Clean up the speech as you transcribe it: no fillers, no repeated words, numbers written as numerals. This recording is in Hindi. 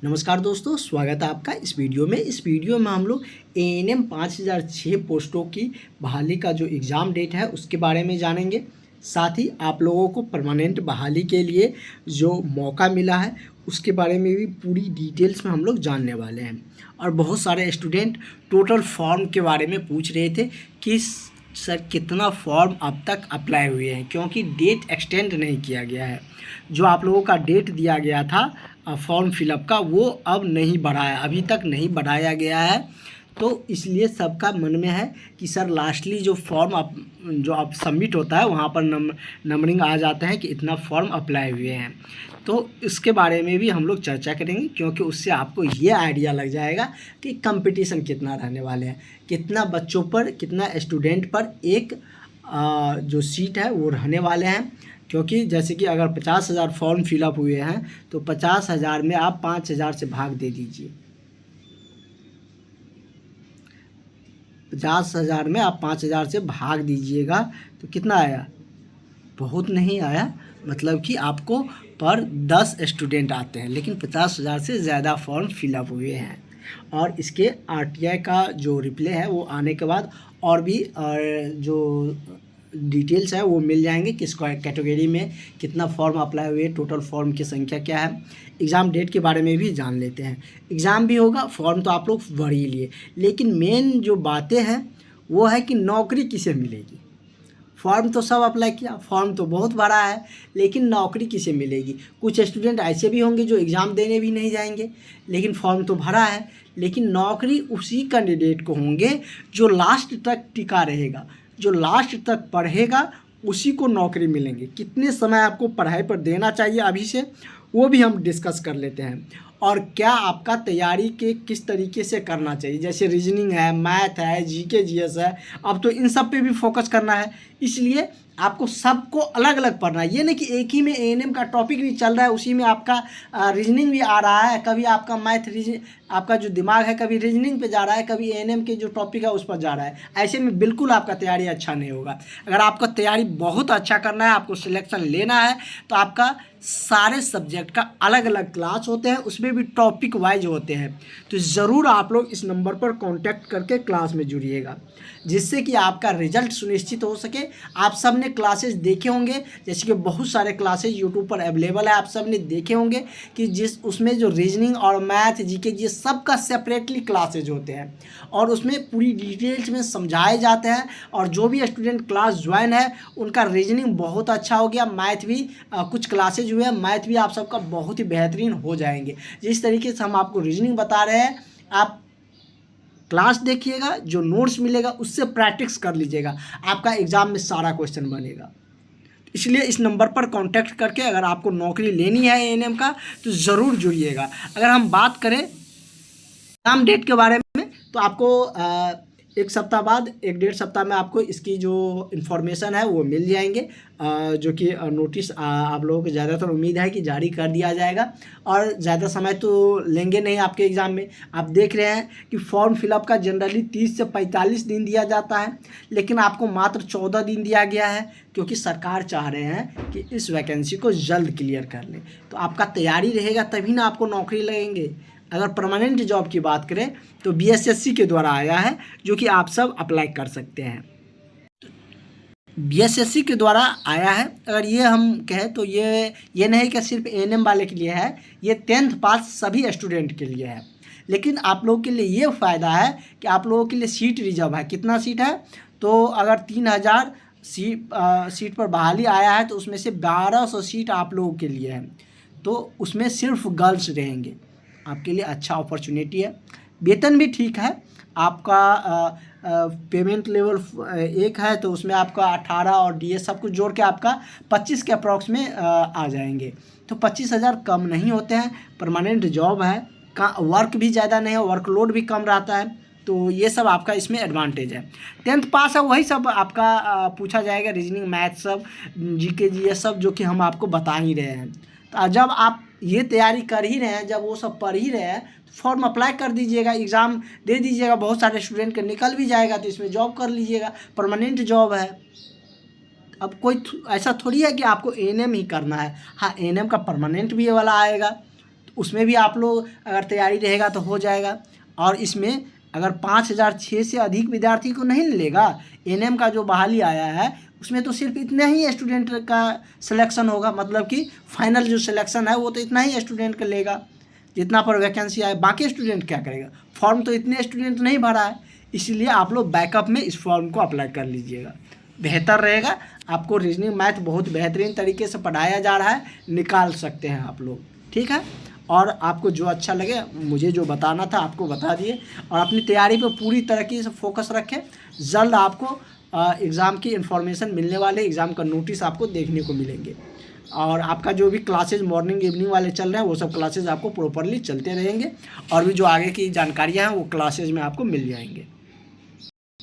नमस्कार दोस्तों, स्वागत है आपका इस वीडियो में। इस वीडियो में हम लोग एएनएम 5006 पोस्टों की बहाली का जो एग्ज़ाम डेट है उसके बारे में जानेंगे। साथ ही आप लोगों को परमानेंट बहाली के लिए जो मौका मिला है उसके बारे में भी पूरी डिटेल्स में हम लोग जानने वाले हैं। और बहुत सारे स्टूडेंट टोटल फॉर्म के बारे में पूछ रहे थे कि सर कितना फॉर्म अब तक अप्लाई हुए हैं, क्योंकि डेट एक्सटेंड नहीं किया गया है। जो आप लोगों का डेट दिया गया था फॉर्म फिलअप का वो अब नहीं बढ़ाया, अभी तक नहीं बढ़ाया गया है। तो इसलिए सबका मन में है कि सर लास्टली जो फॉर्म आप सबमिट होता है वहाँ पर नंबरिंग आ जाता है कि इतना फॉर्म अप्लाई हुए हैं। तो इसके बारे में भी हम लोग चर्चा करेंगे, क्योंकि उससे आपको ये आइडिया लग जाएगा कि कंपटीशन कितना रहने वाले हैं, कितना बच्चों पर, कितना स्टूडेंट पर एक जो सीट है वो रहने वाले हैं। क्योंकि जैसे कि अगर 50,000 फॉर्म फिलअप हुए हैं तो 50,000 में आप 5,000 से भाग दे दीजिए। 50,000 में आप 5,000 से भाग दीजिएगा तो कितना आया? बहुत नहीं आया, मतलब कि आपको पर 10 स्टूडेंट आते हैं, लेकिन 50,000 से ज़्यादा फॉर्म फिलअप हुए हैं। और इसके आरटीआई का जो रिप्ले है वो आने के बाद और भी जो डिटेल्स है वो मिल जाएंगे, किस कैटेगरी में कितना फॉर्म अप्लाई हुए, टोटल फॉर्म की संख्या क्या है। एग्ज़ाम डेट के बारे में भी जान लेते हैं। एग्ज़ाम भी होगा, फॉर्म तो आप लोग भर ही लिए, लेकिन मेन जो बातें हैं वो है कि नौकरी किसे मिलेगी। फॉर्म तो सब अप्लाई किया, फॉर्म तो बहुत बड़ा है, लेकिन नौकरी किसे मिलेगी। कुछ स्टूडेंट ऐसे भी होंगे जो एग्ज़ाम देने भी नहीं जाएंगे, लेकिन फॉर्म तो भरा है, लेकिन नौकरी उसी कैंडिडेट को होंगे जो लास्ट तक टिका रहेगा, जो लास्ट तक पढ़ेगा उसी को नौकरी मिलेंगे। कितने समय आपको पढ़ाई पर देना चाहिए अभी से, वो भी हम डिस्कस कर लेते हैं। और क्या आपका तैयारी के किस तरीके से करना चाहिए, जैसे रीजनिंग है, मैथ है, जीके जीएस है, अब तो इन सब पे भी फोकस करना है। इसलिए आपको सबको अलग अलग पढ़ना है। ये नहीं कि एक ही में एएनएम का टॉपिक भी चल रहा है उसी में आपका रीजनिंग भी आ रहा है, कभी आपका मैथ आपका जो दिमाग है कभी रीजनिंग पे जा रहा है, कभी एएनएम के जो टॉपिक है उस पर जा रहा है। ऐसे में बिल्कुल आपका तैयारी अच्छा नहीं होगा। अगर आपका तैयारी बहुत अच्छा करना है, आपको सिलेक्शन लेना है, तो आपका सारे सब्जेक्ट का अलग अलग क्लास होते हैं, उसमें भी टॉपिक वाइज होते हैं। तो ज़रूर आप लोग इस नंबर पर कांटेक्ट करके क्लास में जुड़िएगा, जिससे कि आपका रिजल्ट सुनिश्चित हो सके। आप सब ने क्लासेस देखे होंगे, जैसे कि बहुत सारे क्लासेस यूट्यूब पर अवेलेबल है, आप सब ने देखे होंगे कि जिस उसमें जो रीजनिंग और मैथ, जीके ये सब का सेपरेटली क्लासेज होते हैं और उसमें पूरी डिटेल्स में समझाए जाते हैं। और जो भी स्टूडेंट क्लास ज्वाइन है उनका रीजनिंग बहुत अच्छा हो गया, मैथ भी कुछ क्लासेज हुए हैं, मैथ भी आप सबका बहुत ही बेहतरीन हो जाएंगे। जिस तरीके से हम आपको रीजनिंग बता रहे हैं, आप क्लास देखिएगा, जो नोट्स मिलेगा उससे प्रैक्टिस कर लीजिएगा, आपका एग्ज़ाम में सारा क्वेश्चन बनेगा। इसलिए इस नंबर पर कांटेक्ट करके अगर आपको नौकरी लेनी है एएनएम का तो ज़रूर जुड़िएगा। अगर हम बात करें एग्ज़ाम डेट के बारे में, तो आपको एक सप्ताह बाद, 1-1.5 सप्ताह में आपको इसकी जो इन्फॉर्मेशन है वो मिल जाएंगे, जो कि नोटिस आप लोगों को ज़्यादातर उम्मीद है कि जारी कर दिया जाएगा। और ज़्यादा समय तो लेंगे नहीं आपके एग्ज़ाम में। आप देख रहे हैं कि फॉर्म फिलअप का जनरली 30 से 45 दिन दिया जाता है, लेकिन आपको मात्र 14 दिन दिया गया है, क्योंकि सरकार चाह रहे हैं कि इस वैकेंसी को जल्द क्लियर कर लें। तो आपका तैयारी रहेगा तभी ना आपको नौकरी लगेंगे। अगर परमानेंट जॉब की बात करें तो बीएसएससी के द्वारा आया है, जो कि आप सब अप्लाई कर सकते हैं। बीएसएससी के द्वारा आया है। अगर ये हम कहें तो ये नहीं कि सिर्फ एएनएम वाले के लिए है, ये 10th पास सभी स्टूडेंट के लिए है। लेकिन आप लोगों के लिए ये फ़ायदा है कि आप लोगों के लिए सीट रिजर्व है। कितना सीट है? तो अगर 3,000 सीट पर बहाली आया है तो उसमें से 1,200 सीट आप लोगों के लिए है, तो उसमें सिर्फ गर्ल्स रहेंगे। आपके लिए अच्छा अपॉर्चुनिटी है। वेतन भी ठीक है आपका। पेमेंट लेवल 1 है तो उसमें आपका 18 और डीए सब कुछ जोड़ के आपका 25 के अप्रॉक्स में आ जाएंगे। तो 25,000 कम नहीं होते हैं। परमानेंट जॉब है, का वर्क भी ज़्यादा नहीं है, वर्कलोड भी कम रहता है। तो ये सब आपका इसमें एडवांटेज है। 10th पास है वही सब आपका पूछा जाएगा, रीजनिंग, मैथ सब, जीके जीएस सब, जो कि हम आपको बता ही रहे हैं। तो जब आप ये तैयारी कर ही रहे हैं, जब वो सब पढ़ ही रहे हैं, तो फॉर्म अप्लाई कर दीजिएगा, एग्ज़ाम दे दीजिएगा। बहुत सारे स्टूडेंट का निकल भी जाएगा तो इसमें जॉब कर लीजिएगा, परमानेंट जॉब है। अब कोई ऐसा थोड़ी है कि आपको एएनएम ही करना है। हाँ, एएनएम का परमानेंट भी ये वाला आएगा, तो उसमें भी आप लोग अगर तैयारी रहेगा तो हो जाएगा। और इसमें अगर 5006 से अधिक विद्यार्थी को नहीं लेगा, एनएम का जो बहाली आया है उसमें तो सिर्फ इतने ही स्टूडेंट का सिलेक्शन होगा, मतलब कि फाइनल जो सिलेक्शन है वो तो इतना ही स्टूडेंट का लेगा जितना पर वैकेंसी आए। बाकी स्टूडेंट क्या करेगा, फॉर्म तो इतने स्टूडेंट नहीं भरा है, इसीलिए आप लोग बैकअप में इस फॉर्म को अप्लाई कर लीजिएगा, बेहतर रहेगा। आपको रीजनिंग मैथ बहुत बेहतरीन तरीके से पढ़ाया जा रहा है, निकाल सकते हैं आप लोग, ठीक है। और आपको जो अच्छा लगे, मुझे जो बताना था आपको बता दिए, और अपनी तैयारी पर पूरी तरीके से फोकस रखें। जल्द आपको एग्ज़ाम की इन्फॉर्मेशन मिलने वाले, एग्ज़ाम का नोटिस आपको देखने को मिलेंगे। और आपका जो भी क्लासेज मॉर्निंग इवनिंग वाले चल रहे हैं वो सब क्लासेज आपको प्रॉपरली चलते रहेंगे, और भी जो आगे की जानकारियाँ हैं वो क्लासेज में आपको मिल जाएंगे।